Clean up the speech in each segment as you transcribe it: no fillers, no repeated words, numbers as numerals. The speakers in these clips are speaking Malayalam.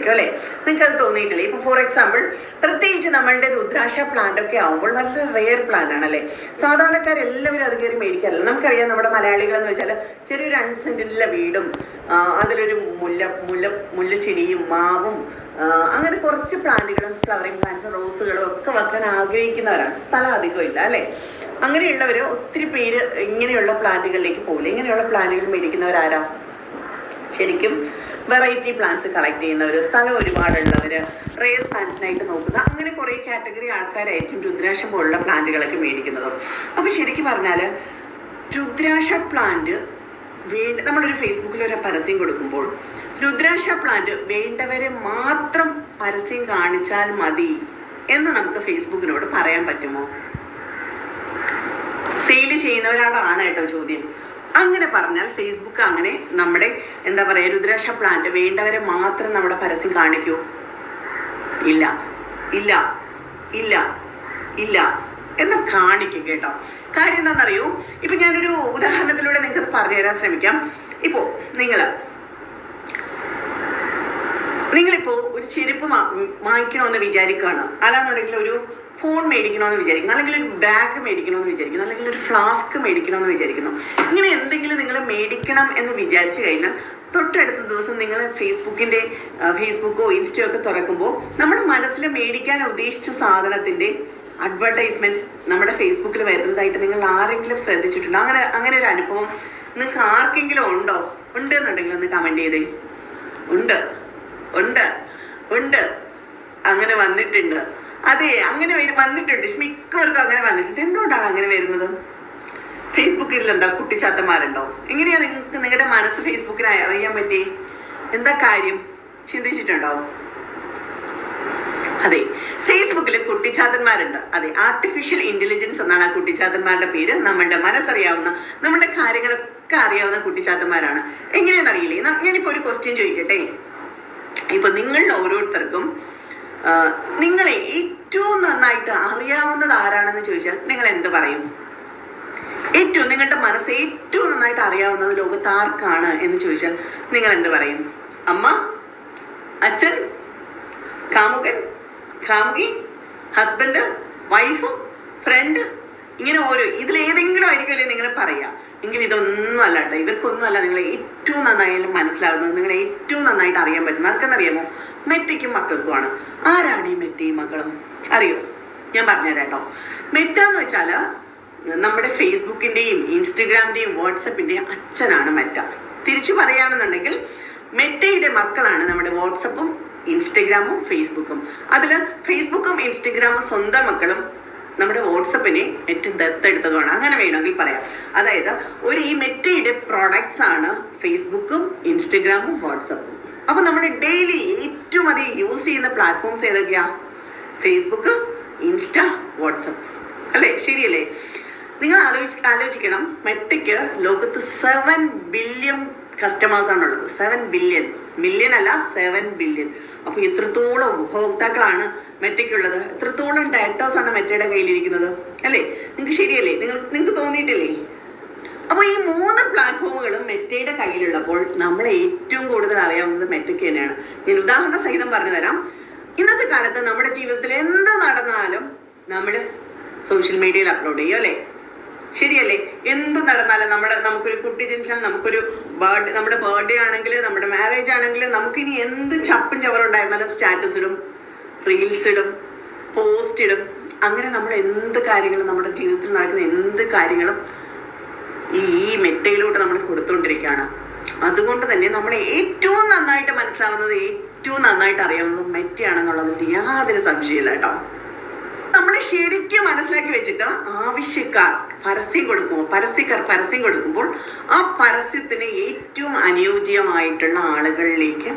തോന്നിയിരിക്കും അല്ലേ? നിങ്ങൾക്ക് അത് തോന്നിയിട്ടില്ലേ? ഇപ്പൊ ഫോർ എക്സാമ്പിൾ പ്രത്യേകിച്ച് നമ്മളുടെ രുദ്രാക്ഷ പ്ലാന്റ് ഒക്കെ ആവുമ്പോൾ വളരെ റെയർ പ്ലാന്റ് ആണല്ലേ. സാധാരണക്കാരെല്ലാവരും അത് കയറി മേടിക്കാറില്ല. നമുക്കറിയാം നമ്മുടെ മലയാളികൾ എന്ന് വെച്ചാൽ ചെറിയൊരു 5 സെന്റിലെ വീടും അതിലൊരു മുല്ലച്ചെടിയും മാവും അങ്ങനെ കുറച്ച് പ്ലാന്റുകളും ഫ്ലവറിങ് പ്ലാന്റ്സും റോസുകളും ഒക്കെ വെക്കാൻ ആഗ്രഹിക്കുന്നവരാണ്. സ്ഥലം അധികം ഇല്ല അല്ലേ? അങ്ങനെയുള്ളവർ ഒത്തിരി പേര് ഇങ്ങനെയുള്ള പ്ലാന്റുകളിലേക്ക് പോകില്ല. ഇങ്ങനെയുള്ള പ്ലാന്റുകൾ മേടിക്കുന്നവരാരാ? ശരിക്കും വെറൈറ്റി പ്ലാന്റ്സ് കളക്ട് ചെയ്യുന്നവർ, സ്ഥലം ഒരുപാടുള്ളവർ, റെയർ പ്ലാന്റ്സിനായിട്ട് നോക്കുന്ന അങ്ങനെ കുറേ കാറ്റഗറി ആൾക്കാരായിരിക്കും രുദ്രാക്ഷം പോലുള്ള പ്ലാന്റുകളൊക്കെ മേടിക്കുന്നത്. അപ്പോൾ ശരിക്കും പറഞ്ഞാൽ രുദ്രാക്ഷ പ്ലാന്റ് നമ്മളൊരു ഫേസ്ബുക്കിൽ ഒരു പരസ്യം കൊടുക്കുമ്പോൾ രുദ്രാക്ഷ പ്ലാന്റ് വേണ്ടവരെ മാത്രം പരസ്യം കാണിച്ചാൽ മതി എന്ന് നമുക്ക് ഫേസ്ബുക്കിനോട് പറയാൻ പറ്റുമോ? സെയിൽ ചെയ്യുന്നവരാണ് കേട്ടോ ചോദ്യം. അങ്ങനെ പറഞ്ഞാൽ ഫേസ്ബുക്ക് അങ്ങനെ നമ്മുടെ എന്താ പറയുക രുദ്രാക്ഷ പ്ലാന്റ് വേണ്ടവരെ മാത്രം നമ്മുടെ പരസ്യം കാണിക്കൂ? ഇല്ല ഇല്ല ഇല്ല ഇല്ല എന്ന് കാണിക്കും കേട്ടോ. കാര്യം എന്താണെന്നറിയോ? ഇപ്പൊ ഞാനൊരു ഉദാഹരണത്തിലൂടെ നിങ്ങൾക്കത് പറഞ്ഞു തരാൻ ശ്രമിക്കാം. നിങ്ങളിപ്പോ ഒരു ചെരുപ്പ് വാങ്ങിക്കണമെന്ന് വിചാരിക്കുകയാണ്, അല്ലാന്നുണ്ടെങ്കിൽ ഒരു ഫോൺ മേടിക്കണമെന്ന് വിചാരിക്കുന്നു, അല്ലെങ്കിൽ ഒരു ബാഗ് മേടിക്കണമെന്ന് വിചാരിക്കുന്നു, അല്ലെങ്കിൽ ഒരു ഫ്ലാസ്ക് മേടിക്കണമെന്ന് വിചാരിക്കുന്നു. ഇങ്ങനെ എന്തെങ്കിലും നിങ്ങൾ മേടിക്കണം എന്ന് വിചാരിച്ചു കഴിഞ്ഞാൽ തൊട്ടടുത്ത ദിവസം നിങ്ങൾ ഫേസ്ബുക്കോ ഇൻസ്റ്റയോ ഒക്കെ തുറക്കുമ്പോൾ നമ്മുടെ മനസ്സിൽ മേടിക്കാൻ ഉദ്ദേശിച്ച സാധനത്തിന്റെ അഡ്വർടൈസ്മെന്റ് നമ്മുടെ ഫേസ്ബുക്കിൽ വരുന്നതായിട്ട് നിങ്ങൾ ആരെങ്കിലും ശ്രദ്ധിച്ചിട്ടുണ്ടോ? അങ്ങനെ ഒരു അനുഭവം നിങ്ങൾക്ക് ആർക്കെങ്കിലും ഉണ്ടോ? ഉണ്ടെന്നുണ്ടെങ്കിൽ ഒന്ന് കമന്റ് ചെയ്തേ. ഉണ്ട് അങ്ങനെ വന്നിട്ടുണ്ട്. അതെ, അങ്ങനെ വന്നിട്ടുണ്ട്. മിക്കവർക്കും അങ്ങനെ വന്നിട്ടുണ്ട്. എന്തുകൊണ്ടാണ് അങ്ങനെ വരുന്നത്? ഫേസ്ബുക്കിൽ എന്താ കുട്ടിച്ചാത്തന്മാരുണ്ടോ? എങ്ങനെയാ നിങ്ങൾക്ക് നിങ്ങളുടെ മനസ്സ് ഫേസ്ബുക്കിൽ അറിയാൻ പറ്റി? എന്താ കാര്യം ചിന്തിച്ചിട്ടുണ്ടോ? അതെ, ഫേസ്ബുക്കിൽ കുട്ടിച്ചാത്തന്മാരുണ്ട്. അതെ, ആർട്ടിഫിഷ്യൽ ഇന്റലിജൻസ് എന്നാണ് ആ കുട്ടിച്ചാത്തന്മാരുടെ പേര്. നമ്മളുടെ മനസ്സറിയാവുന്ന, നമ്മുടെ കാര്യങ്ങളൊക്കെ അറിയാവുന്ന കുട്ടിച്ചാത്തന്മാരാണ്. എങ്ങനെയാണെന്നറിയില്ലേ? ഞാനിപ്പോ ഒരു ക്വസ്റ്റ്യൻ ചോദിക്കട്ടെ. ഇപ്പൊ നിങ്ങളിൽ ഓരോരുത്തർക്കും നിങ്ങളെ ഏറ്റവും നന്നായിട്ട് അറിയാവുന്നത് ആരാണെന്ന് ചോദിച്ചാൽ നിങ്ങൾ എന്ത് പറയും? നിങ്ങളുടെ മനസ്സ് ഏറ്റവും നന്നായിട്ട് അറിയാവുന്നത് ലോകത്ത് ആർക്കാണ് എന്ന് ചോദിച്ചാൽ നിങ്ങൾ എന്ത് പറയും? അമ്മ, അച്ഛൻ, കാമുകൻ, കാമുകി, ഹസ്ബൻഡ്, വൈഫ്, ഫ്രണ്ട്, ഇങ്ങനെ ഇതിലേതെങ്കിലും ആയിരിക്കുമല്ലേ നിങ്ങൾ പറയാ. എങ്കിൽ ഇതൊന്നും അല്ല കേട്ടോ. ഇവർക്കൊന്നും അല്ല നിങ്ങളെ ഏറ്റവും നന്നായാലും മനസ്സിലാകുന്നത്, നിങ്ങളെ ഏറ്റവും നന്നായിട്ട് അറിയാൻ പറ്റുന്നത് ആർക്കെന്നറിയാമോ? മെറ്റയ്ക്കും മക്കൾക്കുമാണ്. ആരാണ് ഈ മെറ്റയും മക്കളും? അറിയോ? ഞാൻ പറഞ്ഞുതരാം കേട്ടോ. മെറ്റ എന്ന് വെച്ചാൽ നമ്മുടെ ഫേസ്ബുക്കിന്റെയും ഇൻസ്റ്റഗ്രാമിന്റെയും വാട്സപ്പിന്റെയും അച്ഛനാണ് മെറ്റ. തിരിച്ചു പറയുകയാണെന്നുണ്ടെങ്കിൽ മെറ്റയുടെ മക്കളാണ് നമ്മുടെ വാട്സപ്പും ഇൻസ്റ്റഗ്രാമും ഫേസ്ബുക്കും. അതില് ഫേസ്ബുക്കും ഇൻസ്റ്റഗ്രാമും സ്വന്തം മക്കളും നമ്മുടെ വാട്സപ്പിനെ മെറ്റ ദത്തെടുത്തതുമാണ്. അങ്ങനെ വേണമെങ്കിൽ പറയാം. അതായത് ഈ മെറ്റയുടെ പ്രോഡക്ട്സ് ആണ് ഫേസ്ബുക്കും ഇൻസ്റ്റഗ്രാമും വാട്സപ്പും. അപ്പൊ നമ്മൾ ഡെയിലി ഏറ്റവും അധികം യൂസ് ചെയ്യുന്ന പ്ലാറ്റ്ഫോംസ് ഏതൊക്കെയാ? ഫേസ്ബുക്ക്, ഇൻസ്റ്റ, വാട്സപ്പ് അല്ലേ? ശരിയല്ലേ? നിങ്ങൾ ആലോചിക്കണം, മെറ്റയ്ക്ക് ലോകത്ത് 7 ബില്യൺ കസ്റ്റമേഴ്സ് ആണുള്ളത്. 7 ബില്യൺ, മില്യൺ അല്ല, 7 ബില്യൺ. അപ്പൊ എത്രത്തോളം ഉപഭോക്താക്കളാണ് മെറ്റയ്ക്കുള്ളത്? എത്രത്തോളം ഡാറ്റാസ് ആണ് മെറ്റയുടെ കയ്യിലിരിക്കുന്നത് അല്ലേ? നിങ്ങൾക്ക് ശരിയല്ലേ? നിങ്ങൾക്ക് തോന്നിയിട്ടില്ലേ? അപ്പൊ ഈ 3 പ്ലാറ്റ്ഫോമുകളും മെറ്റയുടെ കയ്യിലുള്ളപ്പോൾ നമ്മളെ ഏറ്റവും കൂടുതൽ അറിയാവുന്നത് മെറ്റയ്ക്ക് തന്നെയാണ്. ഞാൻ ഉദാഹരണ സഹിതം പറഞ്ഞു തരാം. ഇന്നത്തെ കാലത്ത് നമ്മുടെ ജീവിതത്തിൽ എന്ത് നടന്നാലും നമ്മൾ സോഷ്യൽ മീഡിയയിൽ അപ്ലോഡ് ചെയ്യും അല്ലേ? ശരിയല്ലേ? എന്ത് നടന്നാലും നമുക്കൊരു കുട്ടി ജനിച്ചാൽ, നമുക്കൊരു നമ്മുടെ ബർത്ത്ഡേ ആണെങ്കിൽ, നമ്മുടെ മാരേജ് ആണെങ്കിൽ, നമുക്കിനി എന്ത് ചപ്പും ചവറുണ്ടായിരുന്നാലും സ്റ്റാറ്റസ് ഇടും, റീൽസ് ഇടും, പോസ്റ്റ് ഇടും. അങ്ങനെ നമ്മൾ എന്ത് കാര്യങ്ങളും, നമ്മുടെ ജീവിതത്തിൽ നടക്കുന്ന എന്ത് കാര്യങ്ങളും ഈ മെറ്റയിലോട്ട് നമ്മൾ കൊടുത്തുകൊണ്ടിരിക്കുകയാണ്. അതുകൊണ്ട് തന്നെ നമ്മളെ ഏറ്റവും നന്നായിട്ട് മനസ്സിലാവുന്നത്, ഏറ്റവും നന്നായിട്ട് അറിയാവുന്നത് മെറ്റയാണെന്നുള്ളതിൽ യാതൊരു സംശയമില്ല കേട്ടോ. നമ്മളെ ശരിക്കും മനസ്സിലാക്കി വെച്ചിട്ട് ആവശ്യക്കാർ പരസ്യം കൊടുക്കുമ്പോൾ ആ പരസ്യത്തിന് ഏറ്റവും അനുയോജ്യമായിട്ടുള്ള ആളുകളിലേക്ക്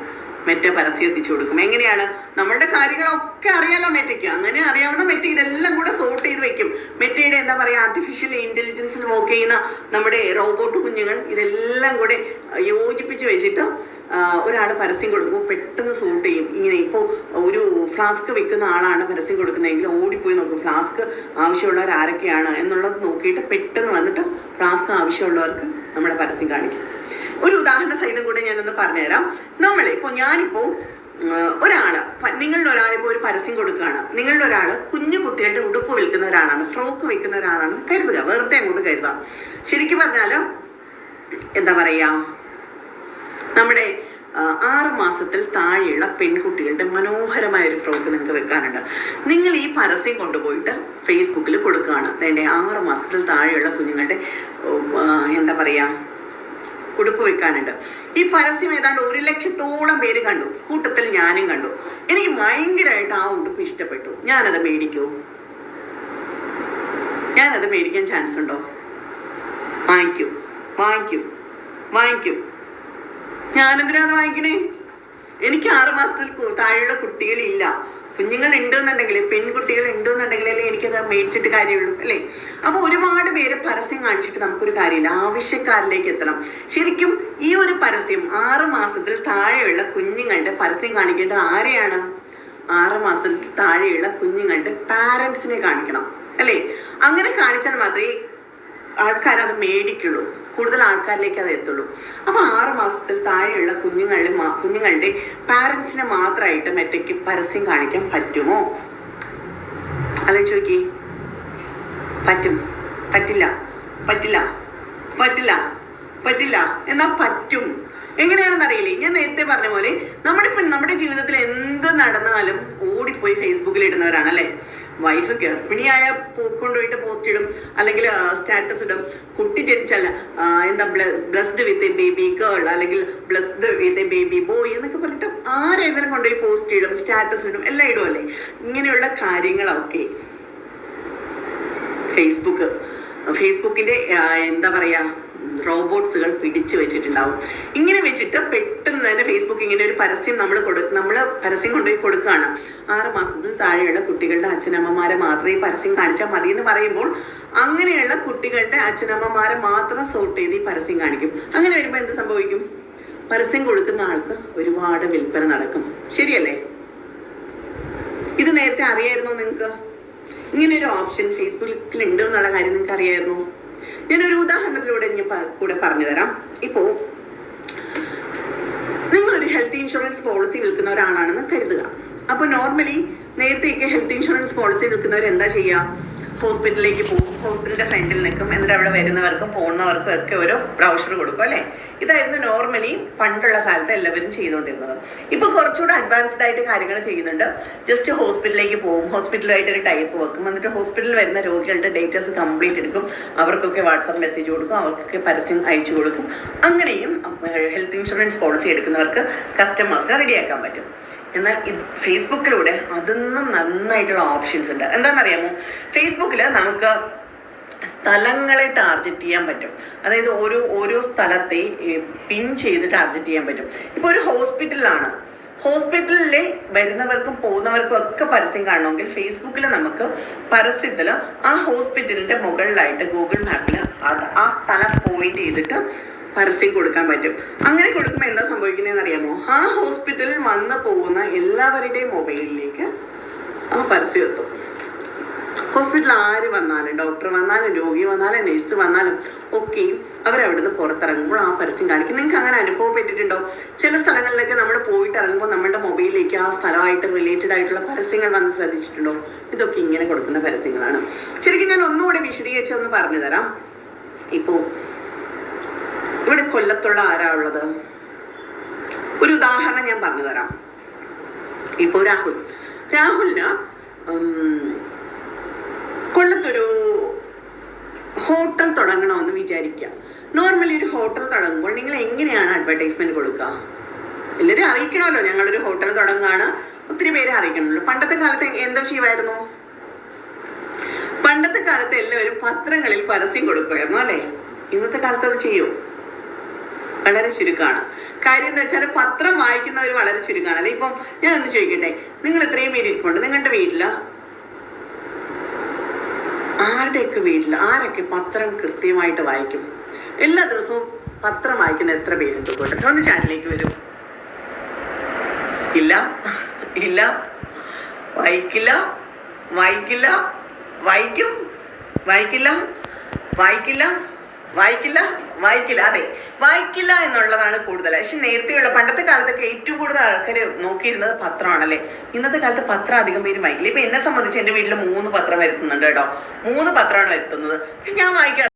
മെറ്റ പരസ്യം എത്തിച്ചു കൊടുക്കും. എങ്ങനെയാണ്? നമ്മളുടെ കാര്യങ്ങളൊക്കെ അറിയാലോ മെറ്റയ്ക്ക്. അങ്ങനെ അറിയാവുന്ന മെറ്റ ഇതെല്ലാം കൂടെ സോർട്ട് ചെയ്ത് വെക്കും. മെറ്റയുടെ എന്താ പറയുക, ആർട്ടിഫിഷ്യൽ ഇന്റലിജൻസിൽ വർക്ക് ചെയ്യുന്ന നമ്മുടെ റോബോട്ട് കുഞ്ഞുങ്ങൾ ഇതെല്ലാം കൂടെ യോജിപ്പിച്ച് വെച്ചിട്ട് ഒരാൾ പരസ്യം കൊടുക്കുമ്പോൾ പെട്ടെന്ന് സോർട്ട് ചെയ്യും. ഇങ്ങനെ ഇപ്പോൾ ഒരു ഫ്ലാസ്ക് വിൽക്കുന്ന ആളാണ് പരസ്യം കൊടുക്കുന്നതെങ്കിൽ ഓടിപ്പോയി നോക്കും ഫ്ലാസ്ക് ആവശ്യമുള്ളവർ ആരൊക്കെയാണ് എന്നുള്ളത് നോക്കിയിട്ട് പെട്ടെന്ന് വന്നിട്ട് ഫ്ലാസ്ക് ആവശ്യമുള്ളവർക്ക് നമ്മുടെ പരസ്യം കാണിക്കും. ഒരു ഉദാഹരണ സഹിതം കൂടെ ഞാനൊന്ന് പറഞ്ഞുതരാം. ഞാനിപ്പോൾ നിങ്ങളുടെ ഒരാൾ ഇപ്പോൾ ഒരു പരസ്യം കൊടുക്കുകയാണ്. നിങ്ങളുടെ ഒരാൾ കുഞ്ഞു കുട്ടികളുടെ ഉടുപ്പ് വിൽക്കുന്ന ഒരാളാണ്, ഫ്രോക്ക് വിൽക്കുന്ന ഒരാളാണ് കരുതുക, വെറുതെ അങ്ങോട്ട് കരുതാം. ശരിക്കും പറഞ്ഞാൽ എന്താ പറയാ, നമ്മുടെ 6 മാസത്തിൽ താഴെയുള്ള പെൺകുട്ടികളുടെ മനോഹരമായ ഒരു ഫ്രോക്ക് നിങ്ങൾക്ക് വെക്കാനുണ്ട്. നിങ്ങൾ ഈ പരസ്യം കൊണ്ടുപോയിട്ട് ഫേസ്ബുക്കിൽ കൊടുക്കുകയാണ്. വേണ്ടേ 6 മാസത്തിൽ താഴെയുള്ള കുഞ്ഞുങ്ങളുടെ എന്താ പറയാ ഉടുപ്പ് വെക്കാനുണ്ട്. ഈ പരസ്യം ഏതാണ്ട് 1 ലക്ഷത്തോളം പേര് കണ്ടു, കൂട്ടത്തിൽ ഞാനും കണ്ടു. എനിക്ക് ഭയങ്കരമായിട്ട് ആ ഉടുപ്പ് ഇഷ്ടപ്പെട്ടു. ഞാനത് മേടിക്കൂ? ഞാനത് മേടിക്കാൻ ചാൻസ് ഉണ്ടോ? വാങ്ങിക്കും വാങ്ങിക്കും വാങ്ങിക്കും. ഞാനെന്തിനാ അത് വാങ്ങിക്കണേ? എനിക്ക് 6 മാസത്തിൽ താഴെയുള്ള കുട്ടികളില്ല. കുഞ്ഞുങ്ങൾ ഉണ്ടെന്നുണ്ടെങ്കിൽ, പെൺകുട്ടികൾ ഉണ്ടെന്നുണ്ടെങ്കിലല്ലേ എനിക്കത് മേടിച്ചിട്ട് കാര്യമുള്ളൂ അല്ലേ? അപ്പോൾ ഒരുപാട് പേര് പരസ്യം കാണിച്ചിട്ട് നമുക്കൊരു കാര്യമില്ല, ആവശ്യക്കാരിലേക്ക് എത്തണം. ശരിക്കും ഈ ഒരു പരസ്യം 6 മാസത്തിൽ താഴെയുള്ള കുഞ്ഞുങ്ങളുടെ പരസ്യം കാണിക്കേണ്ടത് ആരെയാണ്? 6 മാസത്തിൽ താഴെയുള്ള കുഞ്ഞുങ്ങളുടെ പാരൻസിനെ കാണിക്കണം അല്ലേ? അങ്ങനെ കാണിച്ചാൽ മാത്രമേ ആൾക്കാരത് മേടിക്കുള്ളൂ, കൂടുതൽ ആൾക്കാരിലേക്ക് അത് എത്തുള്ളൂ. അപ്പോൾ 6 മാസത്തിൽ താഴെയുള്ള കുഞ്ഞുങ്ങളുടെ പാരൻസിനെ മാത്രമായിട്ട് മറ്റേക്ക് പരസ്യം കാണിക്കാൻ പറ്റുമോ? ആലോചിച്ച് നോക്കി. പറ്റും? പറ്റില്ല പറ്റില്ല പറ്റില്ല പറ്റില്ല എന്നാ പറ്റും. എങ്ങനെയാണെന്ന് അറിയില്ലേ? ഞാൻ നേരത്തെ പറഞ്ഞ പോലെ നമ്മുടെ ജീവിതത്തിൽ എന്ത് നടന്നാലും ഓടിപ്പോയി ഫേസ്ബുക്കിൽ ഇടുന്നവരാണ് അല്ലേ? വൈഫ് ഗർഭിണിയായ കൊണ്ടുപോയിട്ട് പോസ്റ്റ് ഇടും, അല്ലെങ്കിൽ സ്റ്റാറ്റസ് ഇടും. കുട്ടി ജനിച്ചല്ല എന്താ blessed with a baby girl അല്ലെങ്കിൽ blessed with a baby boy എന്നൊക്കെ പറഞ്ഞിട്ട് ആരെഴുതാനും കൊണ്ടുപോയി പോസ്റ്റ് ഇടും, സ്റ്റാറ്റസ് ഇടും, എല്ലാം ഇടുമല്ലേ? ഇങ്ങനെയുള്ള കാര്യങ്ങളൊക്കെ ഫേസ്ബുക്കിന്റെ എന്താ പറയാ റോബോട്ട്സുകൾ പിടിച്ചു വെച്ചിട്ടുണ്ടാവും. ഇങ്ങനെ വെച്ചിട്ട് പെട്ടെന്ന് തന്നെ ഫേസ്ബുക്ക് ഇങ്ങനെ ഒരു പരസ്യം നമ്മൾ പരസ്യം കൊണ്ടുപോയി കൊടുക്കുകയാണ്. 6 മാസത്തിൽ താഴെയുള്ള കുട്ടികളുടെ അച്ഛനമ്മമാരെ മാത്രമേ പരസ്യം കാണിച്ചാൽ മതി എന്ന് പറയുമ്പോൾ അങ്ങനെയുള്ള കുട്ടികളുടെ അച്ഛനമ്മമാരെ മാത്രം സോർട്ട് ചെയ്ത് ഈ പരസ്യം കാണിക്കും. അങ്ങനെ വരുമ്പോൾ എന്ത് സംഭവിക്കും? പരസ്യം കൊടുക്കുന്ന ആൾക്ക് ഒരുപാട് വിൽപ്പന നടക്കും. ശരിയല്ലേ? ഇത് നേരത്തെ അറിയായിരുന്നോ നിങ്ങൾക്ക്? ഇങ്ങനെ ഒരു ഓപ്ഷൻ ഫേസ്ബുക്കിൽ ഉണ്ട് എന്നുള്ള കാര്യം നിങ്ങൾക്ക് അറിയായിരുന്നു? ഞാനൊരു ഉദാഹരണത്തിലൂടെ കൂടെ പറഞ്ഞു തരാം. ഇപ്പോ നിങ്ങളൊരു ഹെൽത്ത് ഇൻഷുറൻസ് പോളിസി വിൽക്കുന്ന ഒരാളാണെന്ന് കരുതുക. അപ്പോൾ നോർമലി നേരത്തെയൊക്കെ ഹെൽത്ത് ഇൻഷുറൻസ് പോളിസി വിൽക്കുന്നവർ എന്താ ചെയ്യുക? ഹോസ്പിറ്റലിലേക്ക് പോകും, ഹോസ്പിറ്റലിന്റെ ഫ്രണ്ടിൽ നിൽക്കും, എന്നിട്ട് അവിടെ വരുന്നവർക്കും പോകുന്നവർക്കും ഒക്കെ ഓരോ ബ്രൗഷർ കൊടുക്കും അല്ലേ? ഇതായിരുന്നു നോർമലി പണ്ടുള്ള കാലത്ത് എല്ലാവരും ചെയ്തുകൊണ്ടിരുന്നത്. ഇപ്പൊ കുറച്ചുകൂടെ അഡ്വാൻസ്ഡ് ആയിട്ട് കാര്യങ്ങൾ ചെയ്യുന്നുണ്ട്. ജസ്റ്റ് ഹോസ്പിറ്റലിലേക്ക് പോകും, ഹോസ്പിറ്റലുമായിട്ട് ഒരു ടൈപ്പ് വെക്കും, എന്നിട്ട് ഹോസ്പിറ്റലിൽ വരുന്ന രോഗികളുടെ ഡേറ്റാസ് കംപ്ലീറ്റ് എടുക്കും, അവർക്കൊക്കെ വാട്സാപ്പ് മെസ്സേജ് കൊടുക്കും, അവർക്കൊക്കെ പരസ്യം അയച്ചു കൊടുക്കും. അങ്ങനെയും ഹെൽത്ത് ഇൻഷുറൻസ് പോളിസി എടുക്കുന്നവർക്ക് കസ്റ്റമേഴ്സിനെ റെഡിയാക്കാൻ പറ്റും. എന്നാൽ ഫേസ്ബുക്കിലൂടെ അതൊന്നും നന്നായിട്ടുള്ള ഓപ്ഷൻസ് ഉണ്ട്. എന്താണെന്നറിയാമോ? ഫേസ്ബുക്കിൽ നമുക്ക് സ്ഥലങ്ങളെ ടാർഗറ്റ് ചെയ്യാൻ പറ്റും. അതായത് ഓരോ സ്ഥലത്തെ പിൻ ചെയ്ത് ടാർഗറ്റ് ചെയ്യാൻ പറ്റും. ഇപ്പോൾ ഒരു ഹോസ്പിറ്റലിലാണ്, ഹോസ്പിറ്റലിലെ വരുന്നവർക്കും പോകുന്നവർക്കും ഒക്കെ പരസ്യം കാണണമെങ്കിൽ ഫേസ്ബുക്കിൽ നമുക്ക് പരസ്യത്തിൽ ആ ഹോസ്പിറ്റലിന്റെ മുകളിലായിട്ട് ഗൂഗിൾ മാപ്പിൽ ആ സ്ഥലം പോയിന്റ് ചെയ്തിട്ട് പരസ്യം കൊടുക്കാൻ പറ്റും. അങ്ങനെ കൊടുക്കുമ്പോൾ എന്താ സംഭവിക്കുന്നതെന്ന് അറിയാമോ? ആ ഹോസ്പിറ്റലിൽ വന്ന് പോകുന്ന എല്ലാവരുടെയും മൊബൈലിലേക്ക് ആ പരസ്യം എത്തും. ഹോസ്പിറ്റലിൽ ആര് വന്നാലും, ഡോക്ടർ വന്നാലും, രോഗി വന്നാലും, നഴ്സ് വന്നാലും ഒക്കെയും അവരവിടുന്ന് പുറത്തിറങ്ങുമ്പോൾ ആ പരസ്യം കാണിക്കും. നിങ്ങൾക്ക് അങ്ങനെ അനുഭവപ്പെട്ടിട്ടുണ്ടോ? ചില സ്ഥലങ്ങളിലേക്ക് നമ്മൾ പോയിട്ട് ഇറങ്ങുമ്പോൾ നമ്മുടെ മൊബൈലിലേക്ക് ആ സ്ഥലമായിട്ട് റിലേറ്റഡ് ആയിട്ടുള്ള പരസ്യങ്ങൾ വന്ന് ശ്രദ്ധിച്ചിട്ടുണ്ടോ? ഇതൊക്കെ ഇങ്ങനെ കൊടുക്കുന്ന പരസ്യങ്ങളാണ്. ശരിക്കും ഞാൻ ഒന്നുകൂടി വിശദീകരിച്ചൊന്ന് പറഞ്ഞു തരാം. ഇപ്പോൾ ഇവിടെ കൊല്ലത്തുള്ള ആരാ ഉള്ളത്? ഒരു ഉദാഹരണം ഞാൻ പറഞ്ഞു തരാം. ഇപ്പോൾ രാഹുലിന് കൊല്ലത്തൊരു ഹോട്ടൽ തുടങ്ങണമെന്ന് വിചാരിക്കുക. നോർമലി ഒരു ഹോട്ടൽ തുടങ്ങുമ്പോൾ നിങ്ങൾ എങ്ങനെയാണ് അഡ്വർടൈസ്മെന്റ് കൊടുക്കുക? എല്ലാവരും അറിയിക്കണമല്ലോ, ഞങ്ങളൊരു ഹോട്ടൽ തുടങ്ങുകയാണ്, ഒത്തിരി പേരെ അറിയിക്കണമല്ലോ. പണ്ടത്തെ കാലത്ത് എന്താ ചെയ്യുമായിരുന്നു? പണ്ടത്തെ കാലത്ത് എല്ലാവരും പത്രങ്ങളിൽ പരസ്യം കൊടുക്കുമായിരുന്നു അല്ലേ? ഇന്നത്തെ കാലത്ത് അത് ചെയ്യും? വളരെ ചുരുക്കമാണ്. കാര്യം എന്താ വെച്ചാൽ പത്രം വായിക്കുന്നവർ വളരെ ചുരുക്കമാണ് അല്ലെ? ഇപ്പം ഞാൻ ഒന്ന് ചോദിക്കട്ടെ, നിങ്ങൾ ഇത്രയും പേര് ഇരിപ്പുണ്ട്, നിങ്ങളുടെ വീട്ടിൽ ആരുടെയൊക്കെ വീട്ടിൽ ആരൊക്കെ പത്രം കൃത്യമായിട്ട് വായിക്കും? എല്ലാ ദിവസവും പത്രം വായിക്കുന്ന എത്ര പേരുണ്ട്? പോട്ടെ, ഒന്ന് ചാനലിലേക്ക് വരും. ഇല്ല ഇല്ല, വായിക്കില്ല, വായിക്കില്ല, വായിക്കും, വായിക്കില്ല, വായിക്കില്ല, വായിക്കില്ല വായിക്കില്ല, അതെ, വായിക്കില്ല എന്നുള്ളതാണ് കൂടുതൽ. പക്ഷെ നേരത്തെയുള്ള പണ്ടത്തെ കാലത്തൊക്കെ ഏറ്റവും കൂടുതൽ ആൾക്കാർ നോക്കിയിരുന്നത് പത്രമാണല്ലേ. ഇന്നത്തെ കാലത്ത് പത്രം അധികം പേര് വായിക്കില്ല. ഇപ്പൊ എന്നെ സംബന്ധിച്ച് എന്റെ വീട്ടിൽ 3 പത്രം വരുത്തുന്നുണ്ട് കേട്ടോ. 3 പത്രമാണ് വരുത്തുന്നത്. പക്ഷെ ഞാൻ വായിക്കാറ്